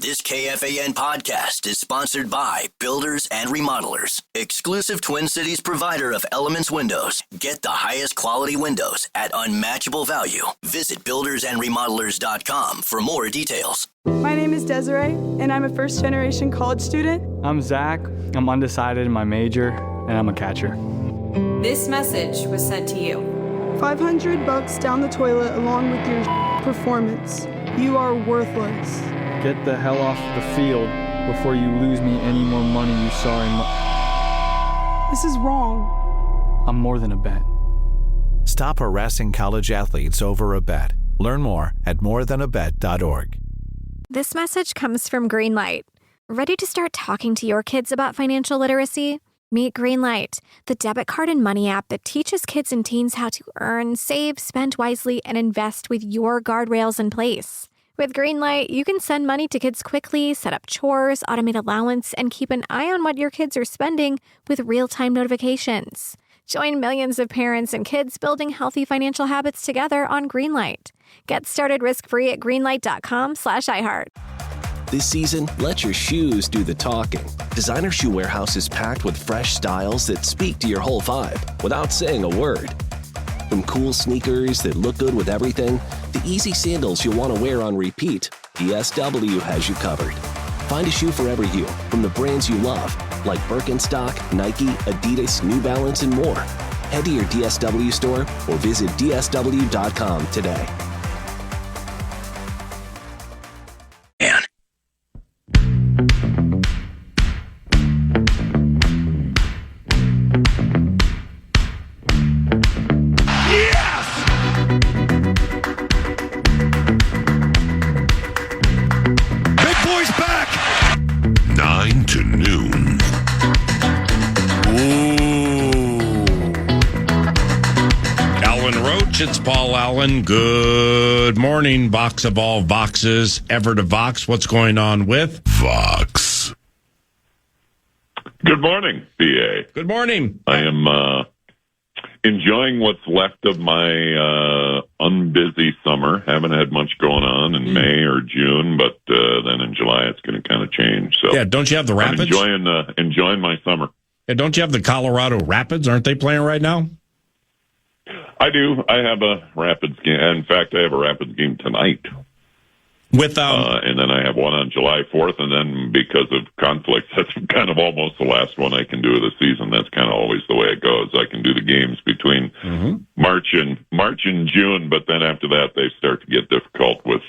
This KFAN podcast is sponsored by Builders and Remodelers, exclusive Twin Cities provider of Elements Windows. Get the highest quality windows at unmatchable value. Visit buildersandremodelers.com for more details. My name is Desiree, and I'm a first-generation college student. I'm Zach. I'm undecided in my major, and I'm a catcher. This message was sent to you. $500 down the toilet along with your performance. You are worthless. Get the hell off the field before you lose me any more money, you sorry This is wrong. I'm more than a bet. Stop harassing college athletes over a bet. Learn more at morethanabet.org. This message comes from Greenlight. Ready to start talking to your kids about financial literacy? Meet Greenlight, the debit card and money app that teaches kids and teens how to earn, save, spend wisely, and invest with your guardrails in place. With Greenlight, you can send money to kids quickly, set up chores, automate allowance, and keep an eye on what your kids are spending with real-time notifications. Join millions of parents and kids building healthy financial habits together on Greenlight. Get started risk-free at greenlight.com/iHeart. This season, let your shoes do the talking. Designer Shoe Warehouse is packed with fresh styles that speak to your whole vibe without saying a word. From cool sneakers that look good with everything, to easy sandals you'll want to wear on repeat, DSW has you covered. Find a shoe for every you from the brands you love, like Birkenstock, Nike, Adidas, New Balance, and more. Head to your DSW store or visit dsw.com today. It's Paul Allen. Good morning, Vox of all Voxes, ever to Vox. What's going on with Vox? Good morning, BA. Good morning. I am enjoying what's left of my unbusy summer. Haven't had much going on in May or June, but then in July it's going to kind of change. So yeah, don't you have the Rapids? I'm enjoying my summer. Yeah, don't you have the Colorado Rapids? Aren't they playing right now? I do. I have a Rapids game. In fact, I have a Rapids game tonight. And then I have one on July 4th, and then because of conflicts, that's kind of almost the last one I can do of the season. That's kind of always the way it goes. I can do the games between March and June, but then after that, they start to get difficult with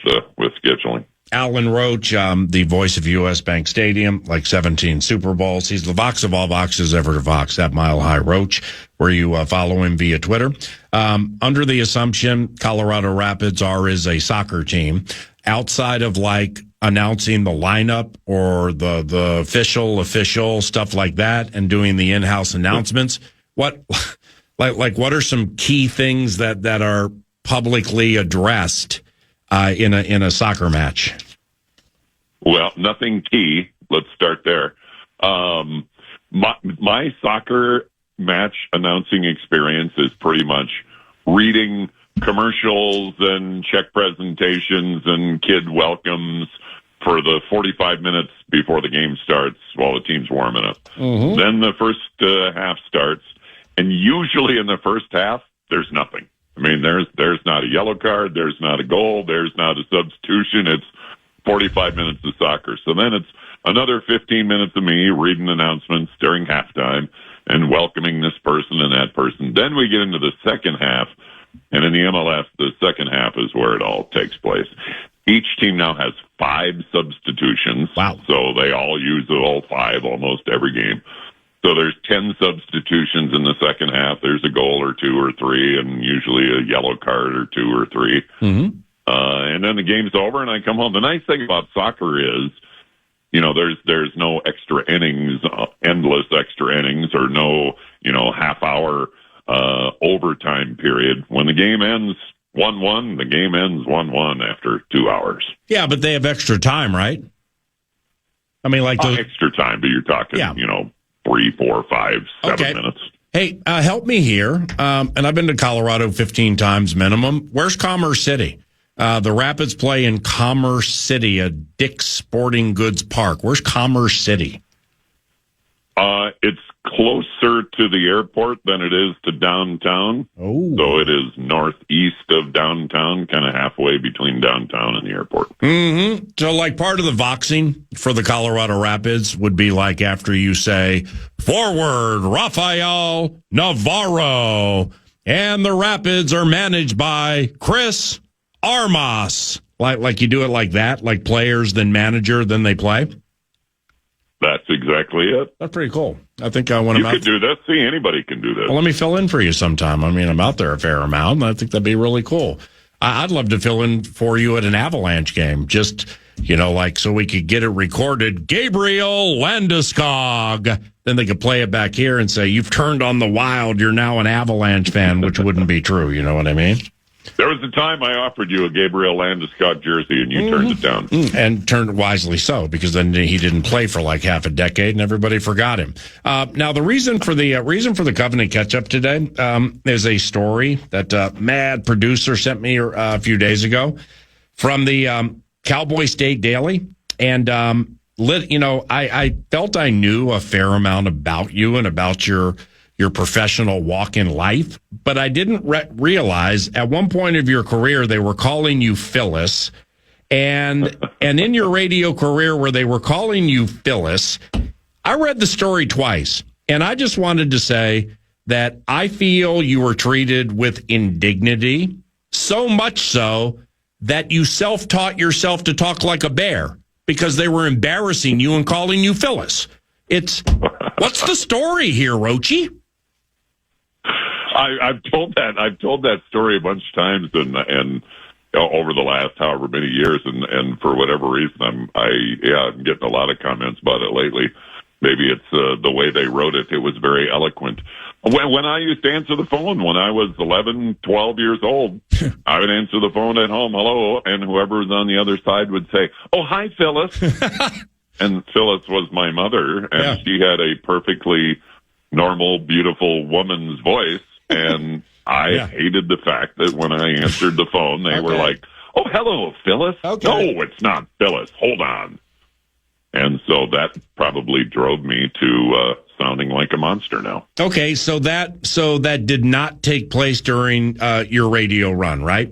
scheduling. Alan Roach, the voice of U.S. Bank Stadium, like 17 Super Bowls. He's the Vox of all Voxes, ever to Vox, at Mile High Roach, where you follow him via Twitter. Under the assumption Colorado Rapids is a soccer team, outside of like announcing the lineup or the official stuff like that and doing the in-house announcements, what are some key things that are publicly addressed in a soccer match? Well, nothing key. Let's start there. My soccer match announcing experience is pretty much reading commercials and check presentations and kid welcomes for the 45 minutes before the game starts while the team's warming up. Then the first half starts, and usually in the first half, there's nothing. I mean, there's not a yellow card, there's not a goal, there's not a substitution. It's 45 minutes of soccer. So then it's another 15 minutes of me reading announcements during halftime and welcoming this person and that person. Then we get into the second half, and in the MLS, the second half is where it all takes place. Each team now has 5 substitutions. Wow. So they all use all 5 almost every game. So there's 10 substitutions in the second half. There's a goal or 2 or 3, and usually a yellow card or 2 or 3. And then the game's over, and I come home. The nice thing about soccer is, there's no extra innings, endless extra innings, or no, half-hour overtime period. When the game ends 1-1, the game ends 1-1 after 2 hours. Yeah, but they have extra time, right? I mean, like extra time, but you're talking, 3, 4, 5, 7 minutes. Hey, help me here. And I've been to Colorado 15 times minimum. Where's Commerce City? The Rapids play in Commerce City at Dick's Sporting Goods Park. Where's Commerce City? It's closer to the airport than it is to downtown. Oh. So it is northeast of downtown, kind of halfway between downtown and the airport. Mm-hmm. So, like, part of the voxing for the Colorado Rapids would be like after you say, forward, Rafael Navarro, and the Rapids are managed by Chris Armas. Like you do it like that, like players, then manager, then they play? That's exactly it. That's pretty cool. I think I want to. You could do this. See, anybody can do this. Well, let me fill in for you sometime. I mean, I'm out there a fair amount, and I think that'd be really cool. I'd love to fill in for you at an Avalanche game, just, like so we could get it recorded. Gabriel Landeskog. Then they could play it back here and say, you've turned on the Wild. You're now an Avalanche fan, which wouldn't be true. You know what I mean? There was a time I offered you a Gabriel Landeskog jersey, and you turned it down. And turned wisely so, because then he didn't play for like half a decade, and everybody forgot him. Now, the reason for the Covenant catch-up today is a story that Mad Producer sent me a few days ago from the Cowboy State Daily. And, I felt I knew a fair amount about you and about your professional walk in life, but I didn't realize at one point of your career they were calling you Phyllis, and in your radio career where they were calling you Phyllis, I read the story twice, and I just wanted to say that I feel you were treated with indignity, so much so that you self-taught yourself to talk like a bear because they were embarrassing you and calling you Phyllis. What's the story here, Roachy? I've told that story a bunch of times, and over the last however many years, and for whatever reason, I'm getting a lot of comments about it lately. Maybe it's the way they wrote it. It was very eloquent. When I used to answer the phone when I was 11, 12 years old, I would answer the phone at home, hello, and whoever was on the other side would say, oh, hi, Phyllis. And Phyllis was my mother, and she had a perfectly normal, beautiful woman's voice. And I hated the fact that when I answered the phone, they were like, oh, hello, Phyllis. Okay. No, it's not Phyllis. Hold on. And so that probably drove me to sounding like a monster now. Okay, so that did not take place during your radio run, right?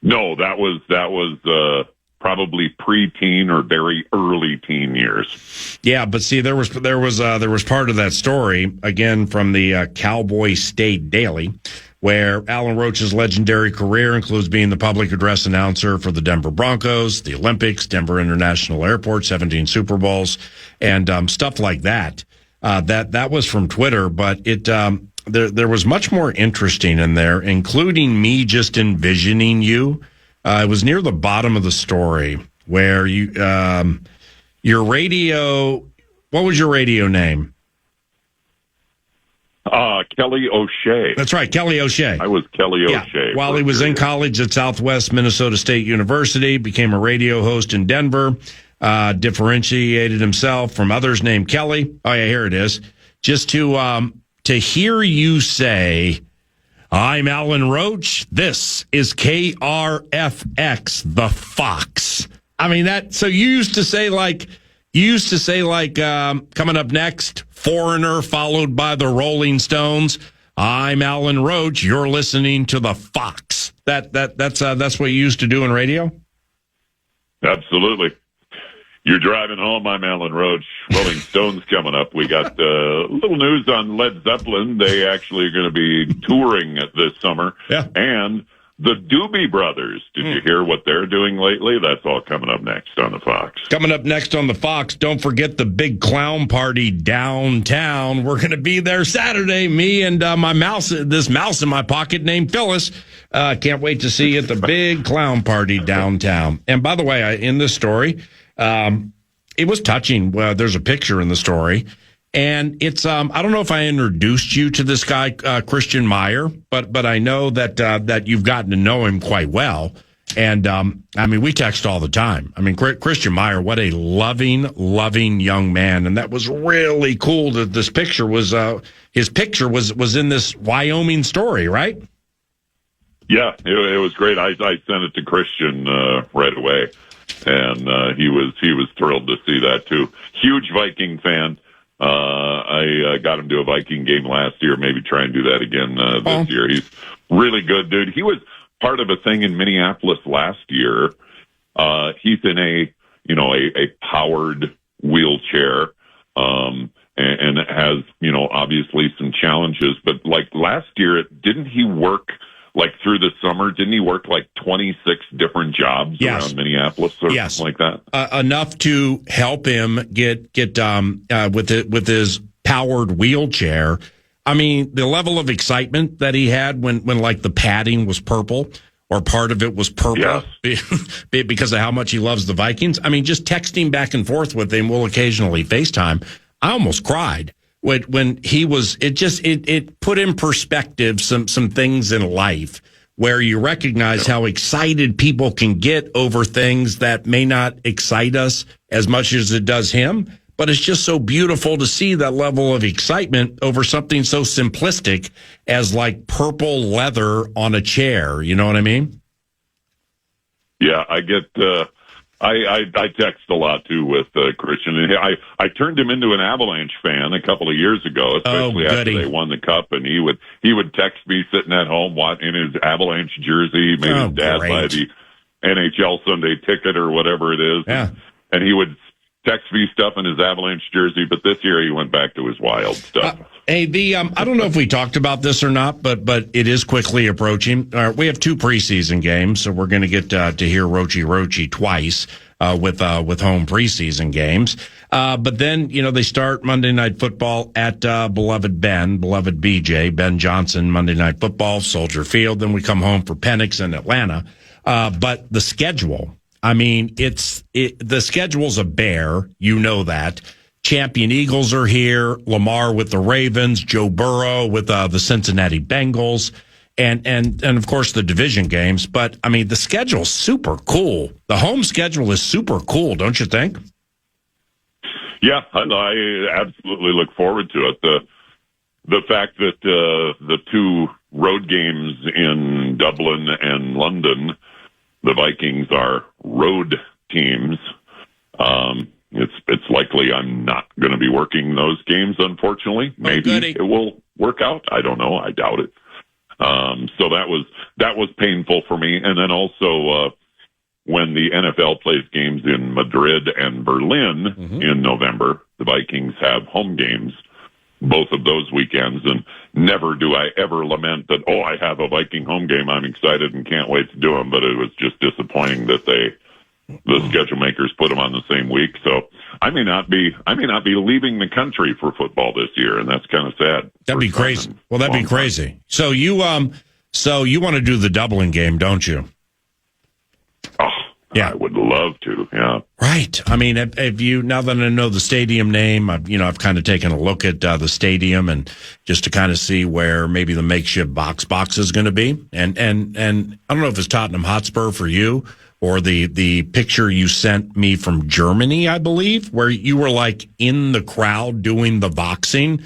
No, that was probably pre-teen or very early teen years. Yeah, but see, there was part of that story again from the Cowboy State Daily, where Alan Roach's legendary career includes being the public address announcer for the Denver Broncos, the Olympics, Denver International Airport, 17 Super Bowls, and stuff like that. That was from Twitter, but it there was much more interesting in there, including me just envisioning you. It was near the bottom of the story where your radio. What was your radio name? Kelly O'Shea. That's right, Kelly O'Shea. I was Kelly O'Shea. While he was in college at Southwest Minnesota State University, became a radio host in Denver, differentiated himself from others named Kelly. Oh, yeah, here it is. Just to hear you say, I'm Alan Roach. This is KRFX, the Fox. I mean, so you used to say coming up next, Foreigner followed by the Rolling Stones. I'm Alan Roach. You're listening to the Fox. That's what you used to do in radio? Absolutely. You're driving home. I'm Alan Roach. Rolling Stones coming up. We got a little news on Led Zeppelin. They actually are going to be touring this summer. Yeah. And the Doobie Brothers. Did you hear what they're doing lately? That's all coming up next on the Fox. Coming up next on the Fox, don't forget the big clown party downtown. We're going to be there Saturday. Me and this mouse in my pocket named Phyllis. Can't wait to see you at the big clown party downtown. And by the way, in this story, it was touching. There's a picture in the story, and it's I don't know if I introduced you to this guy, Christian Meyer, but I know that you've gotten to know him quite well. And I mean, we text all the time. I mean, Christian Meyer, what a loving young man, and that was really cool. That this picture was his picture was in this Wyoming story, right? Yeah, it was great. I sent it to Christian right away, and he was thrilled to see that too. Huge Viking fan. I got him to a Viking game last year. Maybe try and do that again this year. He's really good, dude. He was part of a thing in Minneapolis last year. He's in a powered wheelchair, and it has, obviously some challenges. But like last year, didn't he work like through the summer? Didn't he work like 26 different jobs around Minneapolis or something like that? Enough to help him get with his powered wheelchair. I mean, the level of excitement that he had when like the padding was purple, or part of it was purple, because of how much he loves the Vikings. I mean, just texting back and forth with him. We'll occasionally FaceTime. I almost cried when he was. It put in perspective some things in life where you recognize how excited people can get over things that may not excite us as much as it does him. But it's just so beautiful to see that level of excitement over something so simplistic as like purple leather on a chair. You know what I mean? Yeah, I get. I text a lot too with Christian, and I turned him into an Avalanche fan a couple of years ago, especially after they won the Cup. And he would text me sitting at home in his Avalanche jersey, maybe his dad buy the NHL Sunday ticket or whatever it is, and he would text me stuff in his Avalanche jersey. But this year he went back to his Wild stuff. Hey, I don't know if we talked about this or not, but it is quickly approaching. We have 2 preseason games, so we're going to get to hear Roachy twice with home preseason games. But then, they start Monday Night Football at beloved BJ, Ben Johnson, Monday Night Football, Soldier Field. Then we come home for Penix in Atlanta. But the schedule, I mean, the schedule's a bear. You know that. Champion Eagles are here. Lamar with the Ravens. Joe Burrow with the Cincinnati Bengals. And of course, the division games. But, I mean, the schedule's super cool. The home schedule is super cool, don't you think? Yeah, I absolutely look forward to it. The fact that the 2 road games in Dublin and London, the Vikings are road teams. It's likely I'm not going to be working those games, unfortunately. Maybe it will work out. I don't know. I doubt it. So that was painful for me. And then also when the NFL plays games in Madrid and Berlin in November, the Vikings have home games both of those weekends. And never do I ever lament that, I have a Viking home game. I'm excited and can't wait to do them. But it was just disappointing that the schedule makers put them on the same week. So I may not be leaving the country for football this year, and that's kind of sad. That'd be crazy. Well, that'd be crazy. So you want to do the Dublin game, don't you? Oh, yeah, I would love to. Yeah, right. I mean, if you, now that I know the stadium name, I've kind of taken a look at the stadium and just to kind of see where maybe the makeshift box is going to be, and I don't know if it's Tottenham Hotspur for you. Or the picture you sent me from Germany, I believe, where you were like in the crowd doing the boxing.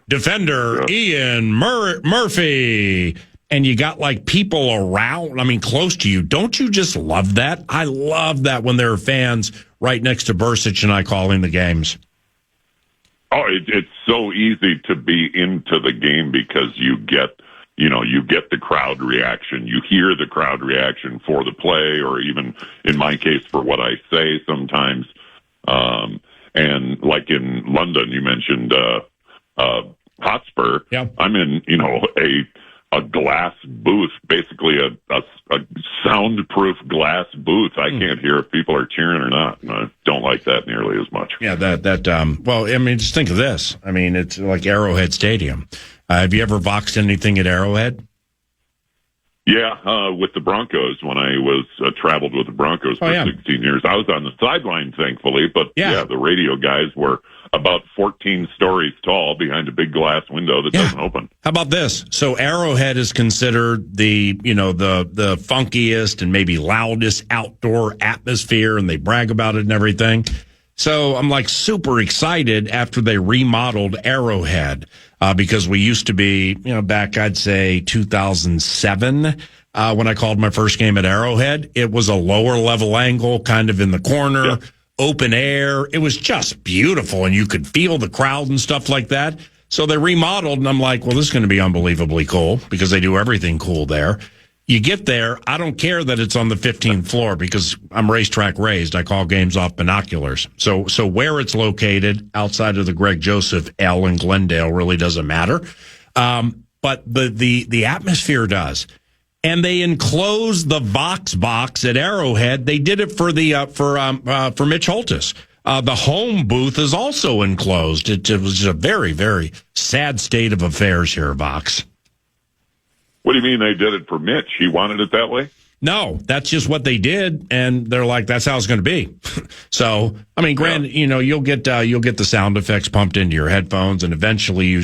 Defender Ian Murphy. And you got like people around, close to you. Don't you just love that? I love that when there are fans right next to Bursich and I calling the games. Oh, it's so easy to be into the game because you get the crowd reaction. You hear the crowd reaction for the play, or even in my case for what I say sometimes. And like in London, you mentioned Hotspur. Yeah. I'm in, a glass booth, basically a soundproof glass booth. I can't hear if people are cheering or not. And I don't like that nearly as much. Yeah, just think of this. It's like Arrowhead Stadium. Have you ever boxed anything at Arrowhead? Yeah, with the Broncos when I was traveled with the Broncos for 16 years. I was on the sideline, thankfully, but the radio guys were about 14 stories tall behind a big glass window that doesn't open. How about this? So Arrowhead is considered the funkiest and maybe loudest outdoor atmosphere, and they brag about it and everything. So I'm like super excited after they remodeled Arrowhead, because we used to be, back, I'd say 2007, when I called my first game at Arrowhead. It was a lower level angle, kind of in the corner, open air. It was just beautiful, and you could feel the crowd and stuff like that. So they remodeled, and I'm like, well, this is going to be unbelievably cool, because they do everything cool there. You get there, I don't care that it's on the 15th floor, because I'm racetrack raised. I call games off binoculars. So where it's located outside of the Greg Joseph L in Glendale really doesn't matter. But the atmosphere does. And they enclosed the Vox box at Arrowhead. They did it for for Mitch Holtis. The home booth is also enclosed. It was a very, very sad state of affairs here, Vox. What do you mean they did it for Mitch? He wanted it that way? No, that's just what they did, and they're like, that's how it's going to be. So, I mean, granted, you'll get the sound effects pumped into your headphones, and eventually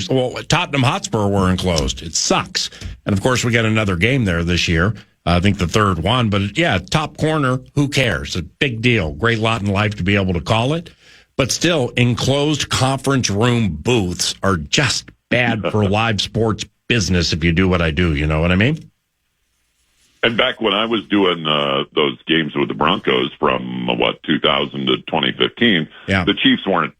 Tottenham Hotspur were enclosed. It sucks. And of course, we got another game there this year. I think the third one, but yeah, top corner, who cares? A big deal. Great lot in life to be able to call it. But still, enclosed conference room booths are just bad for live sports business if you do what I do. You know what I mean? And back when I was doing those games with the Broncos from 2000 to 2015, the Chiefs weren't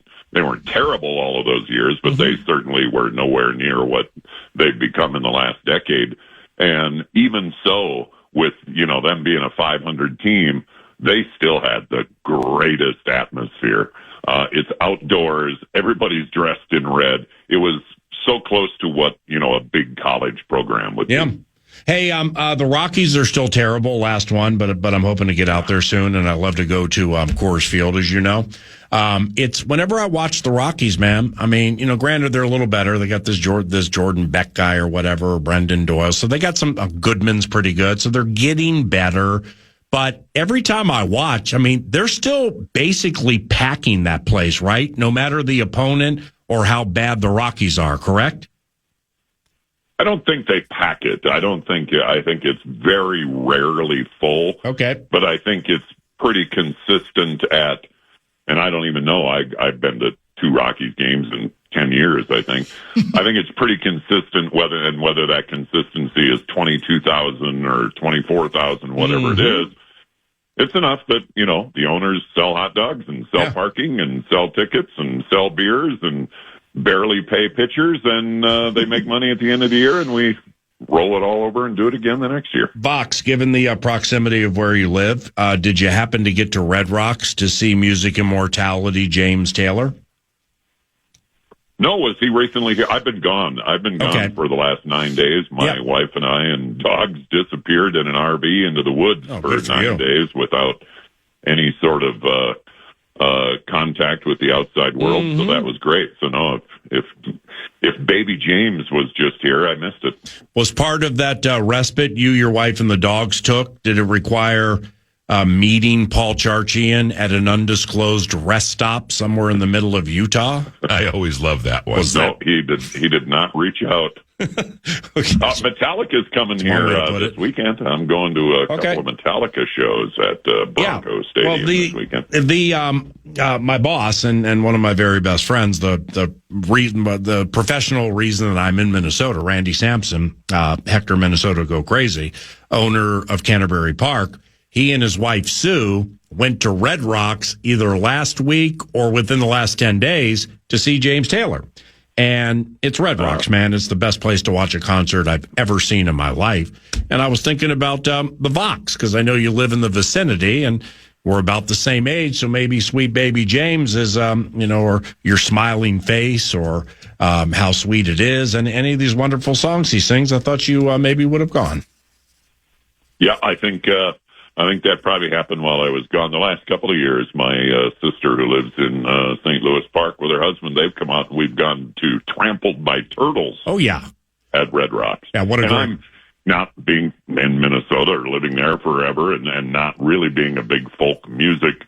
terrible all of those years, but they certainly were nowhere near what they've become in the last decade. And even so, with them being a 500 team, they still had the greatest atmosphere. It's outdoors. Everybody's dressed in red. It was so close to what a big college program would be. Hey, the Rockies are still terrible. Last one, but I'm hoping to get out there soon, and I love to go to Coors Field, as you know. It's whenever I watch the Rockies, man. I mean, granted they're a little better. They got this Jordan Beck guy or whatever, or Brendan Doyle. So they got some Goodman's pretty good. So they're getting better. But every time I watch, I mean, they're still basically packing that place, right? No matter the opponent or how bad the Rockies are, correct? I don't think they pack it. I think it's very rarely full. Okay. But I think it's pretty consistent and I don't even know. I've been to 2 Rockies games in 10 years, I think. I think it's pretty consistent whether that consistency is 22,000 or 24,000, whatever it is. It's enough that, the owners sell hot dogs and sell parking and sell tickets and sell beers and barely pay pitchers, and they make money at the end of the year, and we roll it all over and do it again the next year. Vox, given the proximity of where you live, did you happen to get to Red Rocks to see Music Immortality James Taylor? No, was he recently here? I've been gone. For the last 9 days. My wife and I and dogs disappeared in an RV into the woods for 9 days without any sort of contact with the outside world. So that was great. So no, if baby James was just here, I missed it. Was part of that respite you, your wife, and the dogs took? Did it require meeting Paul Charchian at an undisclosed rest stop somewhere in the middle of Utah? I always love that one. He did not reach out. Metallica's coming here this weekend. I'm going to a couple of Metallica shows at Bronco Stadium this weekend. My boss and one of my very best friends, the professional reason that I'm in Minnesota, Randy Sampson, Hector Minnesota Go Crazy, owner of Canterbury Park, he and his wife Sue went to Red Rocks either last week or within the last 10 days to see James Taylor. And it's Red Rocks, man. It's the best place to watch a concert I've ever seen in my life. And I was thinking about the Vox, because I know you live in the vicinity and we're about the same age. So maybe Sweet Baby James is, or Your Smiling Face, or How Sweet It Is, and any of these wonderful songs he sings. I thought you maybe would have gone. Yeah, I think that probably happened while I was gone. The last couple of years, my sister, who lives in St. Louis Park with her husband, they've come out and we've gone to Trampled by Turtles. Oh, yeah. At Red Rocks. Yeah, what a great... I'm not being in Minnesota or living there forever and not really being a big folk music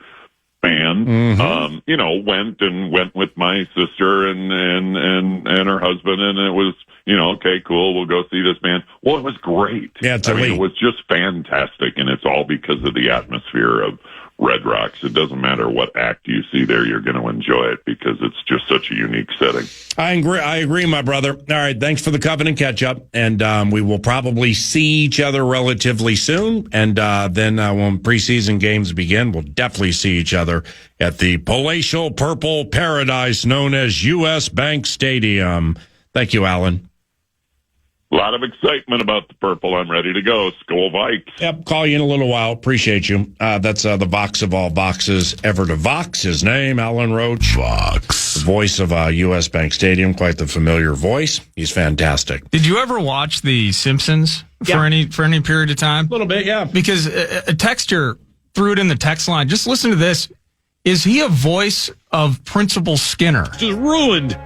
fan, went with my sister and her husband, and it was, okay, cool, we'll go see this band. Well, it was great. Yeah, it was just fantastic, and it's all because of the atmosphere of Red Rocks. It doesn't matter what act you see there, you're going to enjoy it because it's just such a unique setting. I agree, my brother. All right, thanks for the Covenant catch-up, and we will probably see each other relatively soon, and then when preseason games begin, we'll definitely see each other at the palatial purple paradise known as U.S. Bank Stadium. Thank you, Alan. A lot of excitement about the purple. I'm ready to go. Skol Vikes. Yep, call you in a little while. Appreciate you. That's the Vox of all Voxes ever to Vox. His name, Alan Roach. Vox. The voice of U.S. Bank Stadium. Quite the familiar voice. He's fantastic. Did you ever watch The Simpsons for any period of time? A little bit, yeah. Because a texter threw it in the text line. Just listen to this. Is he a voice of Principal Skinner? Just ruined.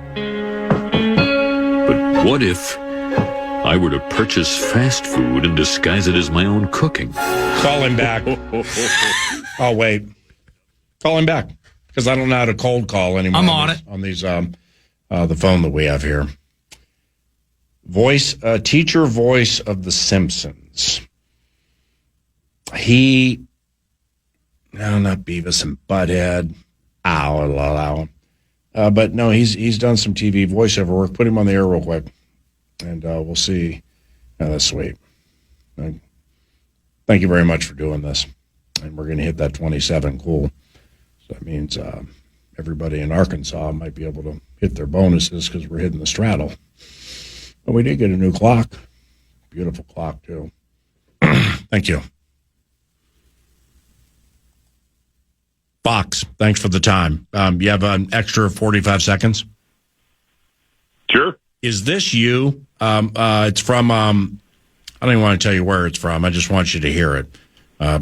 But what if I were to purchase fast food and disguise it as my own cooking? Call him back. Oh, wait. Call him back. Because I don't know how to cold call anymore. I'm on it. On these, the phone that we have here. Teacher voice of The Simpsons. Not Beavis and Butthead. But no, he's done some TV voiceover work. Put him on the air real quick. And we'll see. That's sweet. Thank you very much for doing this. And we're going to hit that 27. Cool. So that means everybody in Arkansas might be able to hit their bonuses because we're hitting the straddle. But we did get a new clock. Beautiful clock, too. Thank you. Fox, thanks for the time. You have an extra 45 seconds? Sure. Is this you? It's from, I don't even want to tell you where it's from. I just want you to hear it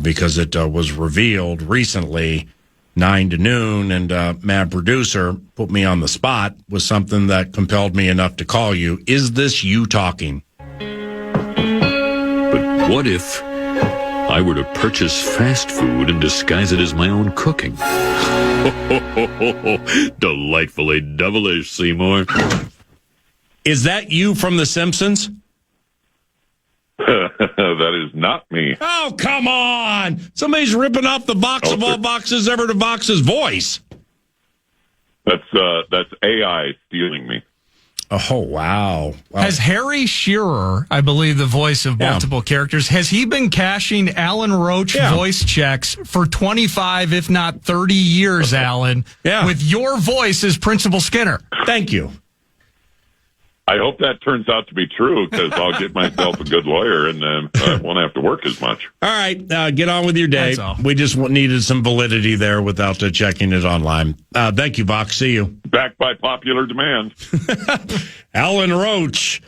because it was revealed recently, 9 to noon, and Mad Producer put me on the spot with something that compelled me enough to call you. Is this you talking? But what if I were to purchase fast food and disguise it as my own cooking? Delightfully devilish, Seymour. Is that you from The Simpsons? That is not me. Oh, come on. Somebody's ripping off the Vox of all Voxes ever to Vox's voice. That's AI stealing me. Oh, wow. Has Harry Shearer, I believe the voice of multiple characters, has he been cashing Alan Roach voice checks for 25, if not 30 years, Alan, with your voice as Principal Skinner? Thank you. I hope that turns out to be true because I'll get myself a good lawyer and I won't have to work as much. All right, get on with your day. We just needed some validity there without checking it online. Thank you, Vox. See you. Backed by popular demand. Alan Roach.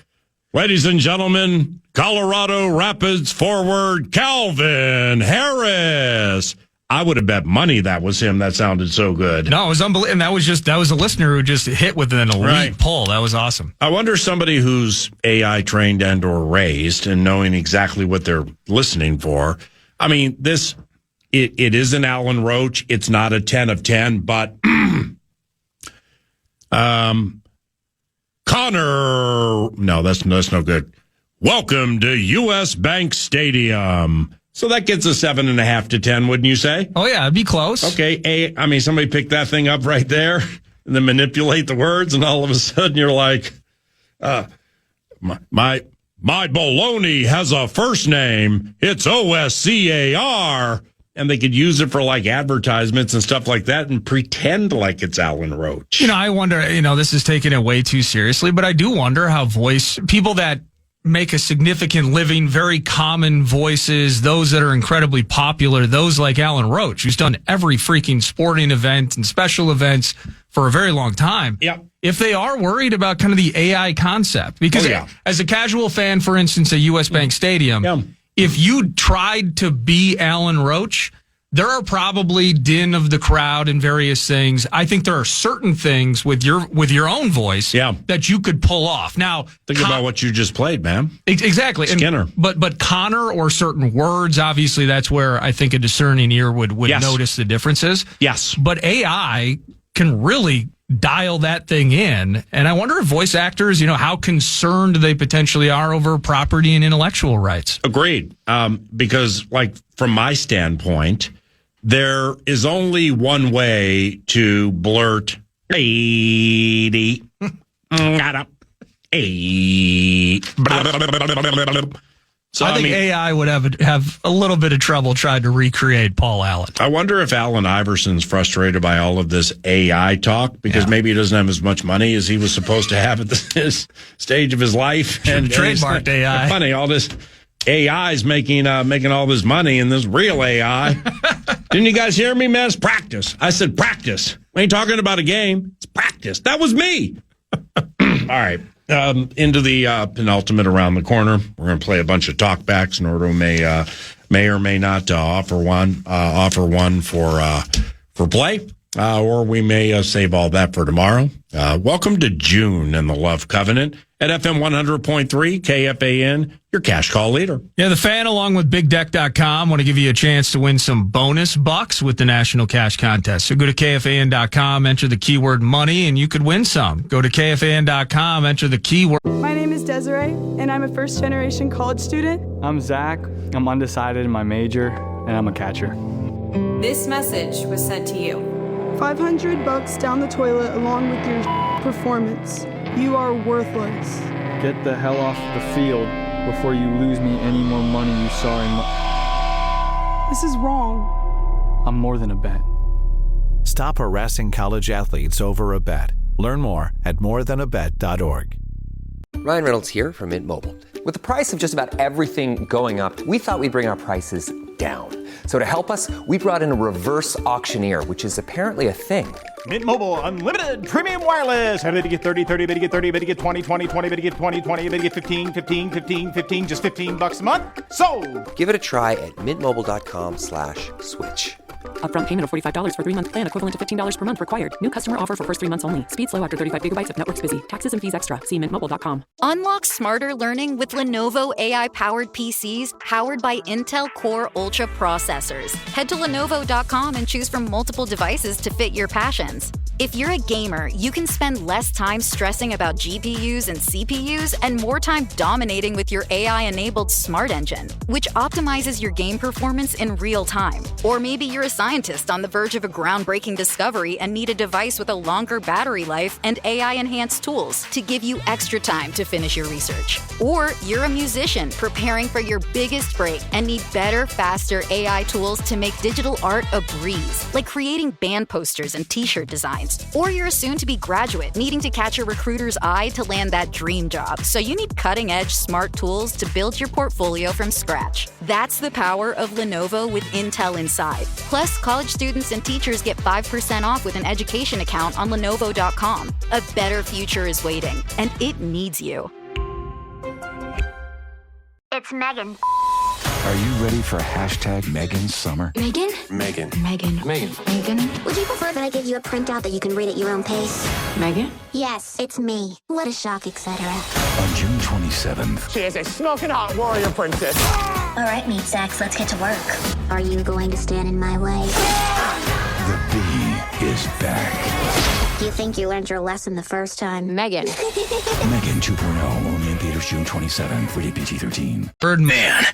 Ladies and gentlemen, Colorado Rapids forward Calvin Harris. I would have bet money that was him. That sounded so good. No, it was unbelievable. And that was a listener who just hit with an elite pull. That was awesome. I wonder somebody who's AI trained and or raised and knowing exactly what they're listening for. I mean, it is an Alan Roach. It's not a 10 of 10, but Connor. No, that's no good. Welcome to U.S. Bank Stadium. So that gets a 7.5 to 10, wouldn't you say? Oh, yeah, it'd be close. Okay, somebody picked that thing up right there and then manipulate the words, and all of a sudden you're like, my baloney has a first name. It's OSCAR. And they could use it for like advertisements and stuff like that and pretend like it's Alan Roach. I wonder, this is taking it way too seriously, but I do wonder how people that make a significant living, very common voices, those that are incredibly popular, those like Alan Roach, who's done every freaking sporting event and special events for a very long time. Yep. If they are worried about kind of the AI concept, because as a casual fan, for instance, at U.S. Bank Stadium, if you tried to be Alan Roach, there are probably din of the crowd and various things. I think there are certain things with your own voice that you could pull off. Now, think about what you just played, man. Exactly. Skinner. But Connor or certain words, obviously that's where I think a discerning ear would notice the differences. Yes. But AI can really dial that thing in. And I wonder if voice actors, how concerned they potentially are over property and intellectual rights. Agreed. Because like from my standpoint, there is only one way to blurt 80. So I think AI would have a little bit of trouble trying to recreate Paul Allen. I wonder if Allen Iverson's frustrated by all of this AI talk because maybe he doesn't have as much money as he was supposed to have at this stage of his life. And trademarked AI. Funny, all this AI is making all this money, and this real AI. Didn't you guys hear me, man? It's practice. I said practice. We ain't talking about a game. It's practice. That was me. All right. Into the penultimate around the corner. We're going to play a bunch of talkbacks in order to may or may not offer one for play, or we may save all that for tomorrow. Welcome to June and the Love Covenant at FM 100.3 KFAN, your cash call leader. Yeah, the Fan, along with BigDeck.com, want to give you a chance to win some bonus bucks with the National Cash Contest. So go to KFAN.com, enter the keyword money, and you could win some. Go to KFAN.com, enter the keyword. My name is Desiree, and I'm a first-generation college student. I'm Zach. I'm undecided in my major, and I'm a catcher. This message was sent to you. $500 down the toilet along with your performance. You are worthless. Get the hell off the field before you lose me any more money you saw in This is wrong. I'm more than a bet. Stop harassing college athletes over a bet. Learn more at morethanabet.org. Ryan Reynolds here from Mint Mobile. With the price of just about everything going up, we thought we'd bring our prices down. So to help us, we brought in a reverse auctioneer, which is apparently a thing. Mint Mobile Unlimited Premium Wireless. How to get 30, 30, bit to get 30, bit to get 20, 20, 20, bit to get 20, 20, bit to get 15, 15, 15, 15, just $15 a month? Sold! Give it a try at mintmobile.com/switch. Upfront payment of $45 for 3-month plan, equivalent to $15 per month required. New customer offer for first 3 months only. Speed slow after 35 gigabytes if network's busy. Taxes and fees extra. See mintmobile.com. Unlock smarter learning with Lenovo AI-powered PCs powered by Intel Core Ultra processors. Head to Lenovo.com and choose from multiple devices to fit your passions. If you're a gamer, you can spend less time stressing about GPUs and CPUs and more time dominating with your AI-enabled Smart Engine, which optimizes your game performance in real time. Or maybe you're a scientist on the verge of a groundbreaking discovery and need a device with a longer battery life and AI-enhanced tools to give you extra time to finish your research. Or you're a musician preparing for your biggest break and need better, faster AI tools to make digital art a breeze, like creating band posters and t-shirt designs. Or you're a soon-to-be graduate needing to catch a recruiter's eye to land that dream job, so you need cutting-edge smart tools to build your portfolio from scratch. That's the power of Lenovo with Intel inside. Plus, college students and teachers get 5% off with an education account on Lenovo.com. A better future is waiting, and it needs you. It's Megan. Are you ready for #Megan Summer? Megan? Megan. Megan. Megan. Megan. Would you prefer that I give you a printout that you can read at your own pace? Megan? Yes, it's me. What a shock, etc. On June 27th. She is a smoking hot warrior princess. All right, meat sacks, let's get to work. Are you going to stand in my way? The Bee is back. You think you learned your lesson the first time? Megan. Megan 2.0, only in theaters June 27th, rated PG-13. Birdman.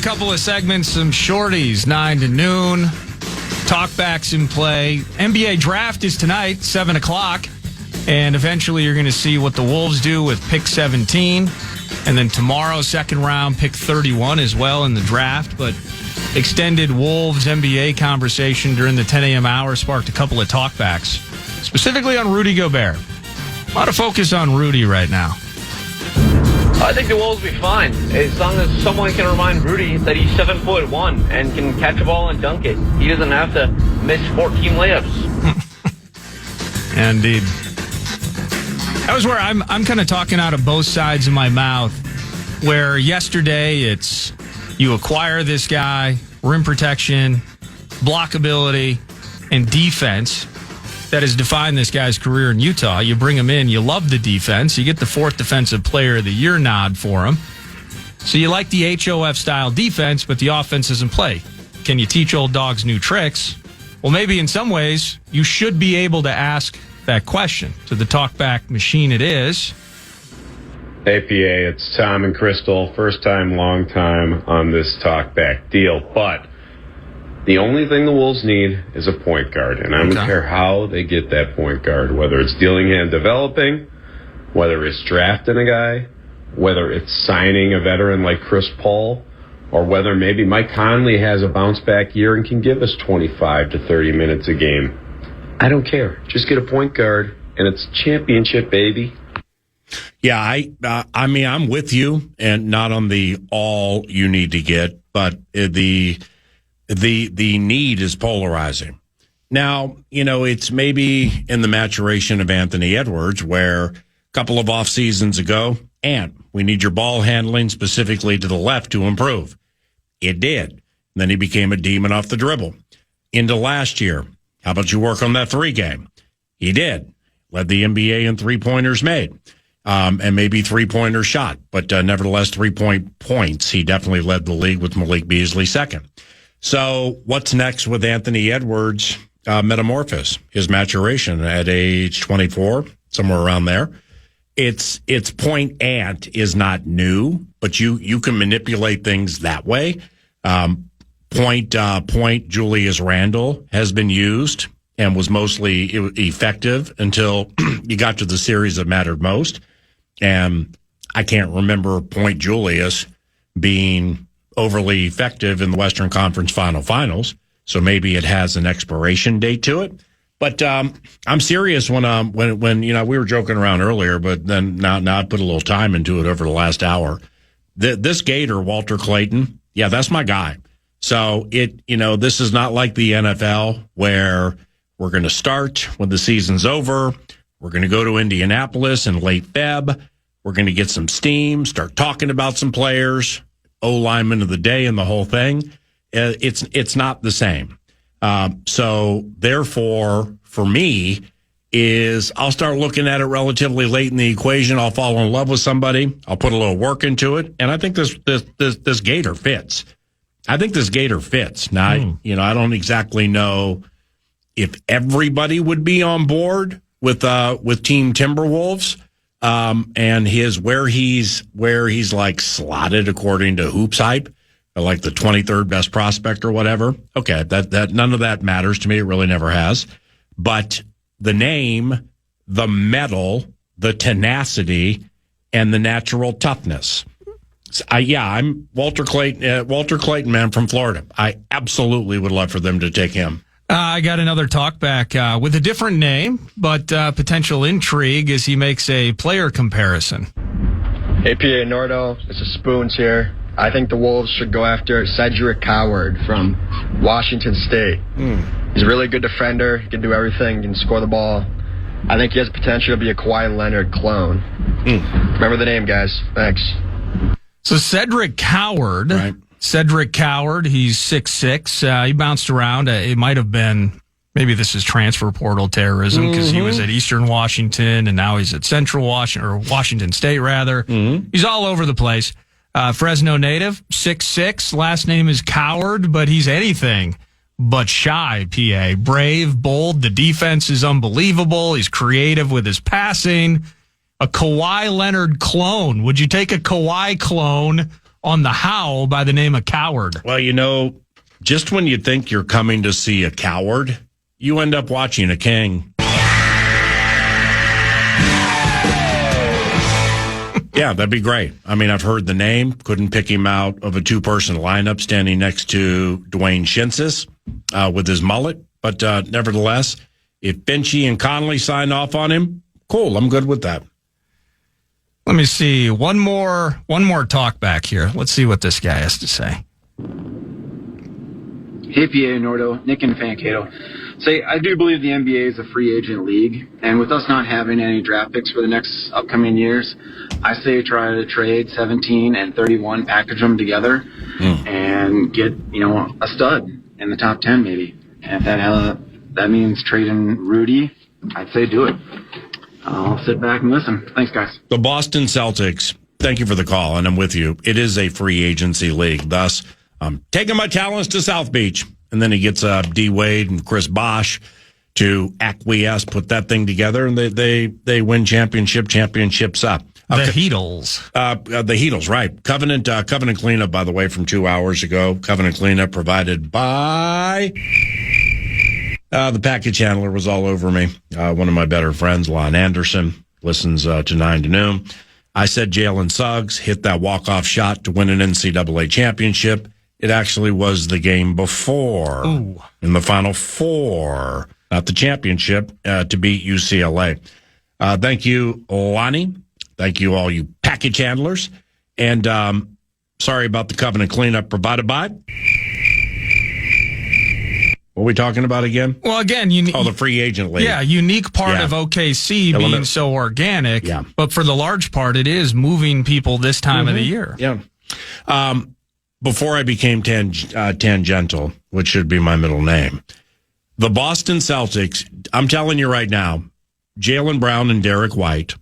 Couple of segments, some shorties, 9 to noon, talkbacks in play. NBA draft is tonight, 7 o'clock, and eventually you're going to see what the Wolves do with pick 17, and then tomorrow, second round, pick 31 as well in the draft. But extended Wolves NBA conversation during the 10 a.m. hour sparked a couple of talkbacks, specifically on Rudy Gobert. A lot of focus on Rudy right now. I think the Wolves will be fine as long as someone can remind Rudy that he's 7'1" and can catch a ball and dunk it. He doesn't have to miss 14 layups. Indeed. That was where I'm kind of talking out of both sides of my mouth, where yesterday it's you acquire this guy, rim protection, blockability, and defense that has defined this guy's career in Utah. You bring him in, you love the defense, you get the 4th Defensive Player of the Year nod for him. So you like the HOF-style defense, but the offense doesn't play. Can you teach old dogs new tricks? Well, maybe in some ways, you should be able to ask that question to the talkback machine it is. Hey, PA, it's Tom and Crystal. First time, long time on this talkback deal. But the only thing the Wolves need is a point guard. And I don't care how they get that point guard, whether it's Dillingham developing, whether it's drafting a guy, whether it's signing a veteran like Chris Paul, or whether maybe Mike Conley has a bounce-back year and can give us 25 to 30 minutes a game. I don't care. Just get a point guard, and it's championship, baby. Yeah, I mean, I'm with you, and not on the all you need to get, but the need is polarizing. Now, it's maybe in the maturation of Anthony Edwards, where a couple of off seasons ago, and we need your ball handling specifically to the left to improve. It did. And then he became a demon off the dribble. Into last year, how about you work on that 3 game? He did. Led the NBA in 3-pointers made. And maybe 3-pointer shot, but nevertheless 3-point points. He definitely led the league with Malik Beasley second. So what's next with Anthony Edwards' metamorphosis, his maturation at age 24, somewhere around there? It's point ant is not new, but you can manipulate things that way. Point Julius Randle has been used and was mostly effective until you got to the series that mattered most. And I can't remember Point Julius being overly effective in the Western Conference finals. So maybe it has an expiration date to it. But I'm serious when we were joking around earlier, but then now I put a little time into it over the last hour. This Gator, Walter Clayton, yeah, that's my guy. So this is not like the NFL where we're going to start when the season's over. We're going to go to Indianapolis in late Feb. We're going to get some steam, start talking about some players, O-lineman of the day and the whole thing. It's not the same. So therefore, for me, I'll start looking at it relatively late in the equation. I'll fall in love with somebody. I'll put a little work into it. And I think this Gator fits. I think this Gator fits. Now, I don't exactly know if everybody would be on board with Team Timberwolves, and where he's like slotted according to Hoops Hype, like the 23rd best prospect or whatever. Okay, that none of that matters to me. It really never has. But the name, the mettle, the tenacity, and the natural toughness. I'm Walter Clayton, man, from Florida. I absolutely would love for them to take him. I got another talkback with a different name, but potential intrigue as he makes a player comparison. Hey, PA Nordo, this is Spoons here. I think the Wolves should go after Cedric Coward from Washington State. He's a really good defender. He can do everything. He can score the ball. I think he has potential to be a Kawhi Leonard clone. Remember the name, guys. Thanks. So Cedric Coward, right. Cedric Coward, he's 6'6". He bounced around. It might have been, maybe this is transfer portal terrorism because he was at Eastern Washington and now he's at Central Washington, or Washington State rather. He's all over the place. Fresno native, 6'6". Last name is Coward, but he's anything but shy, PA. Brave, bold. The defense is unbelievable. He's creative with his passing. A Kawhi Leonard clone. Would you take a Kawhi clone on the howl by the name of Coward? Well, just when you think you're coming to see a coward, you end up watching a king. Yeah, that'd be great. I mean, I've heard the name, couldn't pick him out of a 2-person lineup standing next to Dwayne Shinsis with his mullet. But nevertheless, if Benchy and Conley sign off on him, cool, I'm good with that. Let me see. One more talk back here. Let's see what this guy has to say. Hey, PA Nordo, Nick and Fancato. say I do believe the NBA is a free agent league, and with us not having any draft picks for the next upcoming years, I say try to trade 17 and 31, package them together, and get a stud in the top 10 maybe. And if that means trading Rudy, I'd say do it. I'll sit back and listen. Thanks, guys. The Boston Celtics, thank you for the call, and I'm with you. It is a free agency league. Thus, I'm taking my talents to South Beach. And then he gets D. Wade and Chris Bosh to acquiesce, put that thing together, and they win championships up. The Heatles. The Heatles, right. Covenant cleanup, by the way, from 2 hours ago. Covenant cleanup provided by the package handler was all over me. One of my better friends, Lon Anderson, listens to 9 to noon. I said Jalen Suggs hit that walk-off shot to win an NCAA championship. It actually was the game before in the Final Four, not the championship, to beat UCLA. Thank you, Lonnie. Thank you, all you package handlers. And sorry about the Covenant cleanup provided by. What are we talking about again? Well, again, the free agent league. Yeah, unique part of OKC being so organic. Yeah. But for the large part, it is moving people this time of the year. Yeah. Before I became tangential, which should be my middle name, the Boston Celtics, I'm telling you right now, Jaylen Brown and Derek White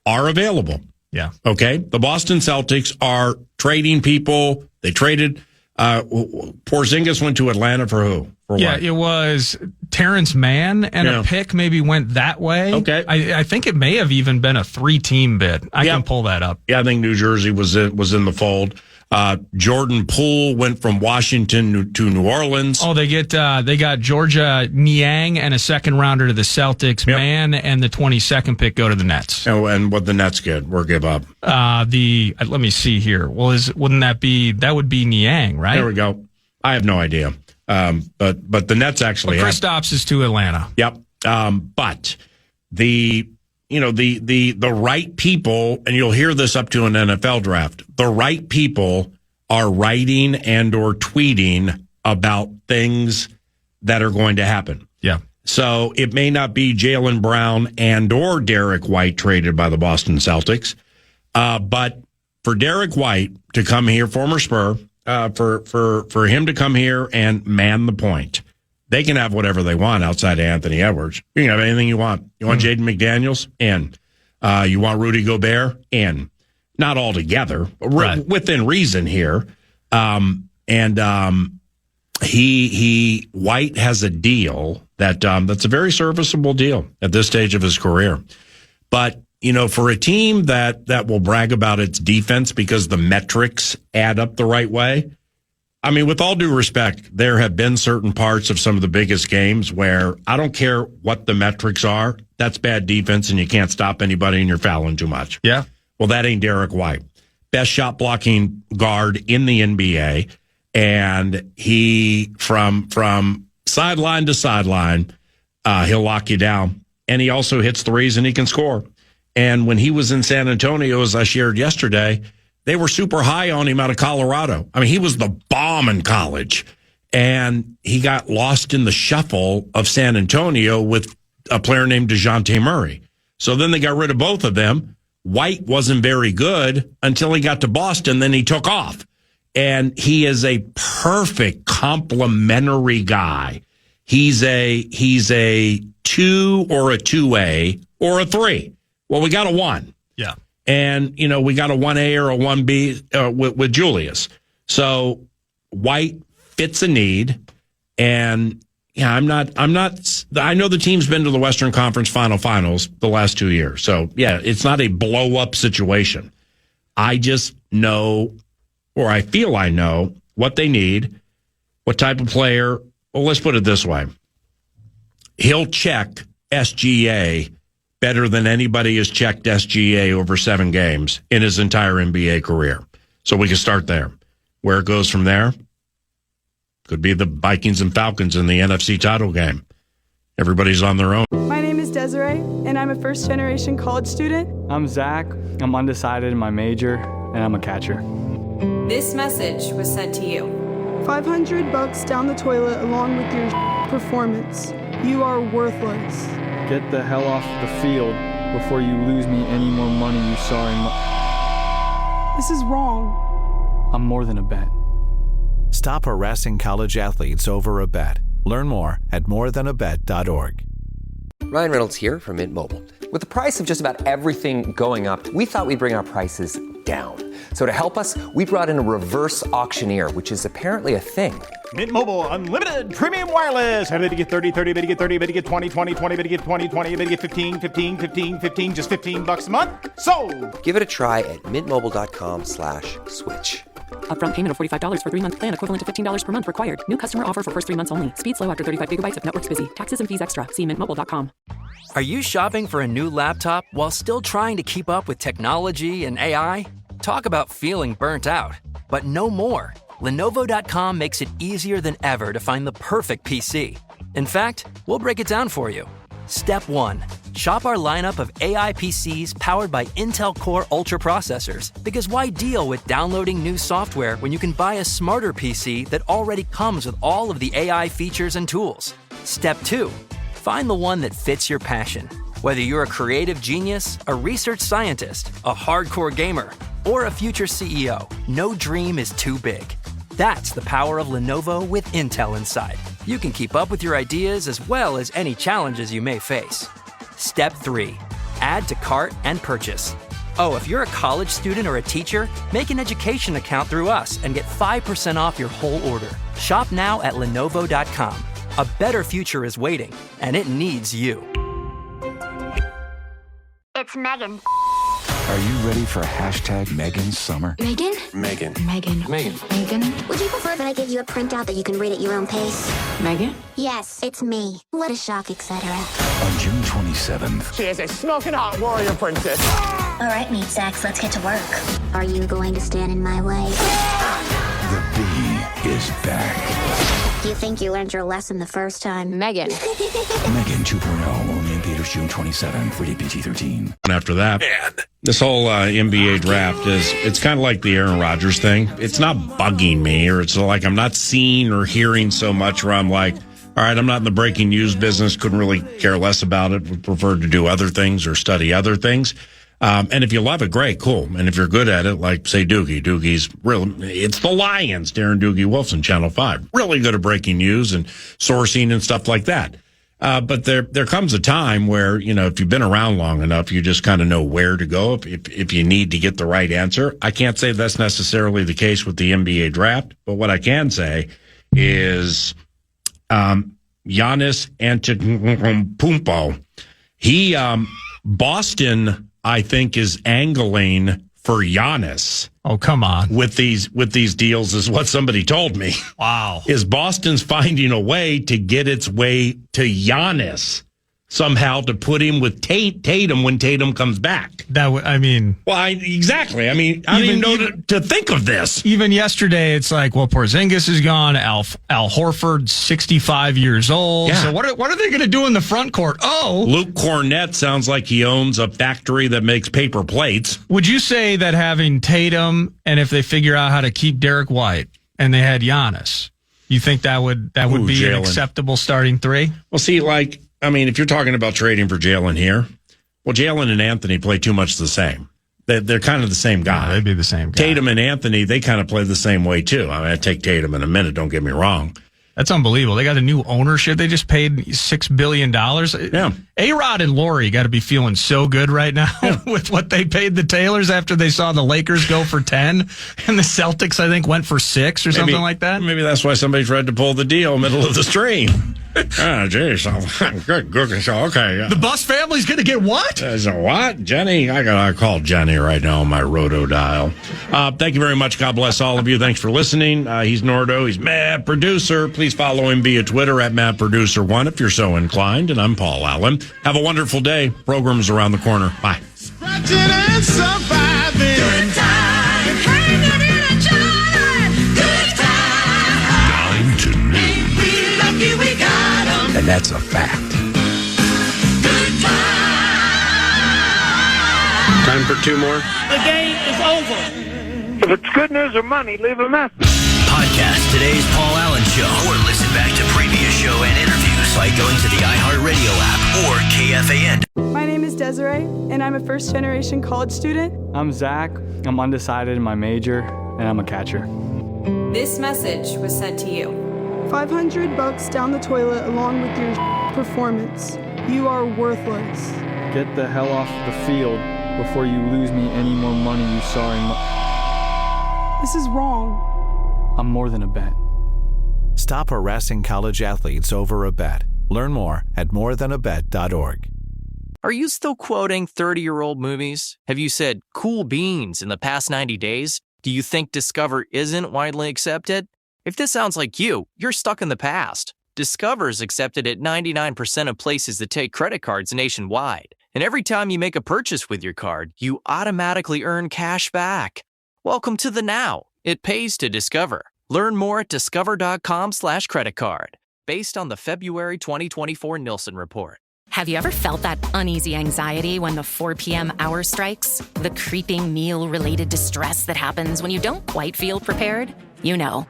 are available. Yeah. Okay? The Boston Celtics are trading people. They traded, Porzingis went to Atlanta for who? For what? It was Terrence Mann, and a pick maybe went that way. Okay. I think it may have even been a 3-team bid. I can pull that up. Yeah, I think New Jersey was in the fold. Jordan Poole went from Washington to New Orleans. Oh, they got Georgia Niang and a second rounder to the Celtics. Yep. Mann and the 22nd pick go to the Nets. Oh, and what the Nets get or give up? Let me see here. Well, that would be Niang, right? There we go. I have no idea. But the Nets actually have. Kristaps is to Atlanta. Yep. But the right people, and you'll hear this up to an NFL draft, the right people are writing and or tweeting about things that are going to happen. Yeah. So it may not be Jaylen Brown and or Derek White traded by the Boston Celtics, but for Derek White to come here, former Spur, for him to come here and man the point. They can have whatever they want outside of Anthony Edwards. You can have anything you want. You want Jaden McDaniels? In. You want Rudy Gobert? In. Not all together, but within reason here. White has a deal that's a very serviceable deal at this stage of his career. But, for a team that will brag about its defense because the metrics add up the right way, I mean, with all due respect, there have been certain parts of some of the biggest games where I don't care what the metrics are. That's bad defense, and you can't stop anybody, and you're fouling too much. Yeah. Well, that ain't Derek White. Best shot blocking guard in the NBA, and he from sideline to sideline, he'll lock you down, and he also hits threes, and he can score. And when he was in San Antonio, as I shared yesterday, they were super high on him out of Colorado. I mean, he was the bomb in college, and he got lost in the shuffle of San Antonio with a player named DeJounte Murray. So then they got rid of both of them. White wasn't very good until he got to Boston. Then he took off, and he is a perfect complementary guy. He's a 2 or a 2A or a 3. Well, we got a 1. Yeah. And, we got a 1A or a 1B with Julius. So White fits a need. And I know the team's been to the Western Conference Finals the last 2 years. So, yeah, it's not a blow up situation. I just know, or I feel I know what they need, what type of player. Well, let's put it this way. He'll check SGA better than anybody has checked SGA over 7 games in his entire NBA career. So we can start there. Where it goes from there could be the Vikings and Falcons in the NFC title game. Everybody's on their own. My name is Desiree, and I'm a first-generation college student. I'm Zach. I'm undecided in my major, and I'm a catcher. This message was sent to you. $500 down the toilet along with your performance. You are worthless. Get the hell off the field before you lose me any more money you saw in This is wrong. I'm more than a bet. Stop harassing college athletes over a bet. Learn more at morethanabet.org. Ryan Reynolds here from Mint Mobile. With the price of just about everything going up, we thought we'd bring our prices down. So to help us, we brought in a reverse auctioneer, which is apparently a thing. Mint Mobile Unlimited Premium Wireless. How to get 30, 30, bit to get 30, bit to get 20, 20, 20, bit to get 20, 20, bit to get 15, 15, 15, 15, just $15 a month? Sold! Give it a try at mintmobile.com/switch. Upfront payment of $45 for 3-month plan, equivalent to $15 per month required. New customer offer for first 3 months only. Speed slow after 35 gigabytes if network's busy. Taxes and fees extra. See mintmobile.com. Are you shopping for a new laptop while still trying to keep up with technology and AI? Talk about feeling burnt out. But no more. Lenovo.com makes it easier than ever to find the perfect PC. In fact, we'll break it down for you. Step 1. Shop our lineup of AI PCs powered by Intel Core Ultra processors. Because why deal with downloading new software when you can buy a smarter PC that already comes with all of the AI features and tools? Step 2. Find the one that fits your passion. Whether you're a creative genius, a research scientist, a hardcore gamer, or a future CEO, no dream is too big. That's the power of Lenovo with Intel inside. You can keep up with your ideas as well as any challenges you may face. Step 3. Add to cart and purchase. Oh, if you're a college student or a teacher, make an education account through us and get 5% off your whole order. Shop now at Lenovo.com. A better future is waiting, and it needs you. It's Megan. Are you ready for #Megan Summer? Megan? Megan. Megan. Megan. Megan. Would you prefer that I give you a printout that you can read at your own pace? Megan? Yes, it's me. What a shock, etc. On June 27th. She is a smoking hot warrior princess. All right, meat sacks, let's get to work. Are you going to stand in my way? The bee is back. You think you learned your lesson the first time? Megan. Megan 2.0, only in theaters June 27th, rated PG-13. And after that, this whole NBA draft it's kind of like the Aaron Rodgers thing. It's not bugging me, or it's like I'm not seeing or hearing so much where I'm like, all right, I'm not in the breaking news business, couldn't really care less about it, would prefer to do other things or study other things. And if you love it, great, cool. And if you're good at it, like, say, Doogie's it's the Lions, Darren Doogie Wolfson, Channel 5. Really good at breaking news and sourcing and stuff like that. But there comes a time where, if you've been around long enough, you just kind of know where to go if you need to get the right answer. I can't say that's necessarily the case with the NBA draft, but what I can say is Giannis Antetokounmpo, Boston, I think, is angling for Giannis. Oh, come on. With these deals is what somebody told me. Wow. Is Boston's finding a way to get its way to Giannis somehow to put him with Tatum when Tatum comes back. Exactly. I don't even know to think of this. Even yesterday, it's like, well, Porzingis is gone. Al Horford, 65 years old. Yeah. So what are they going to do in the front court? Oh, Luke Cornett sounds like he owns a factory that makes paper plates. Would you say that having Tatum, and if they figure out how to keep Derek White, and they had Giannis, you think that would be Jalen. an acceptable starting three? Well, see, if you're talking about trading for Jalen here, well, Jalen and Anthony play too much the same. They're kind of the same guy. Yeah, they'd be the same guy. Tatum and Anthony, they kind of play the same way, too. I'd take Tatum in a minute, don't get me wrong. That's unbelievable. They got a new ownership. They just paid $6 billion. Yeah. A-Rod and Lori got to be feeling so good right now with what they paid the Taylors after they saw the Lakers go for 10 and the Celtics, I think, went for 6 or something like that. Maybe that's why somebody tried to pull the deal middle of the stream. Oh, geez. Good. Okay. The Bus family's going to get what? What? Jenny? I got to call Jenny right now on my roto dial. Thank you very much. God bless all of you. Thanks for listening. He's Nordo. He's Mad Producer. Please follow him via Twitter at MadProducer1 if you're so inclined. And I'm Paul Allen. Have a wonderful day. Program's around the corner. Bye. Scratching and surviving. Good time. Hanging in a jar. Good time. 9 to noon. Ain't we lucky we got 'em. And that's a fact. Good time. Time for 2 more. The game is over. If it's good news or money, leave a message. Podcast today's Paul Allen Show or listen back to previous show and interviews by going to the iHeartRadio app or KFAN. My name is Desiree, and I'm a first-generation college student. I'm Zach. I'm undecided in my major, and I'm a catcher. This message was sent to you. $500 down the toilet along with your performance. You are worthless. Get the hell off the field before you lose me any more money you saw in This is wrong. I'm more than a bet. Stop harassing college athletes over a bet. Learn more at morethanabet.org. Are you still quoting 30-year-old movies? Have you said cool beans in the past 90 days? Do you think Discover isn't widely accepted? If this sounds like you, you're stuck in the past. Discover is accepted at 99% of places that take credit cards nationwide. And every time you make a purchase with your card, you automatically earn cash back. Welcome to the now. It pays to Discover. Learn more at discover.com/creditcard, based on the February 2024 Nielsen report. Have you ever felt that uneasy anxiety when the 4 p.m. hour strikes? The creeping meal-related distress that happens when you don't quite feel prepared? You know,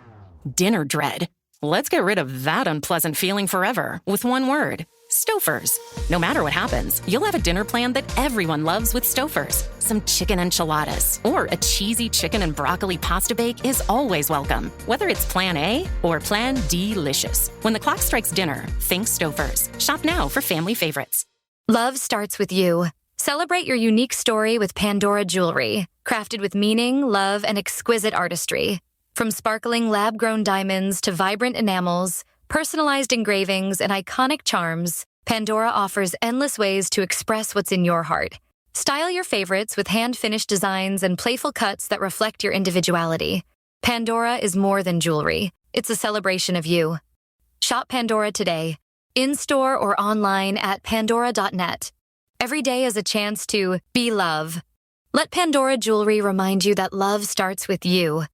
dinner dread. Let's get rid of that unpleasant feeling forever with one word. Stouffer's. No matter what happens, you'll have a dinner plan that everyone loves with Stouffer's. Some chicken enchiladas or a cheesy chicken and broccoli pasta bake is always welcome, whether it's Plan A or Plan D-licious. When the clock strikes dinner, think Stouffer's. Shop now for family favorites. Love starts with you. Celebrate your unique story with Pandora Jewelry, crafted with meaning, love, and exquisite artistry. From sparkling lab-grown diamonds to vibrant enamels, personalized engravings, and iconic charms, Pandora offers endless ways to express what's in your heart. Style your favorites with hand-finished designs and playful cuts that reflect your individuality. Pandora is more than jewelry. It's a celebration of you. Shop Pandora today, in-store or online at pandora.net. Every day is a chance to be love. Let Pandora Jewelry remind you that love starts with you.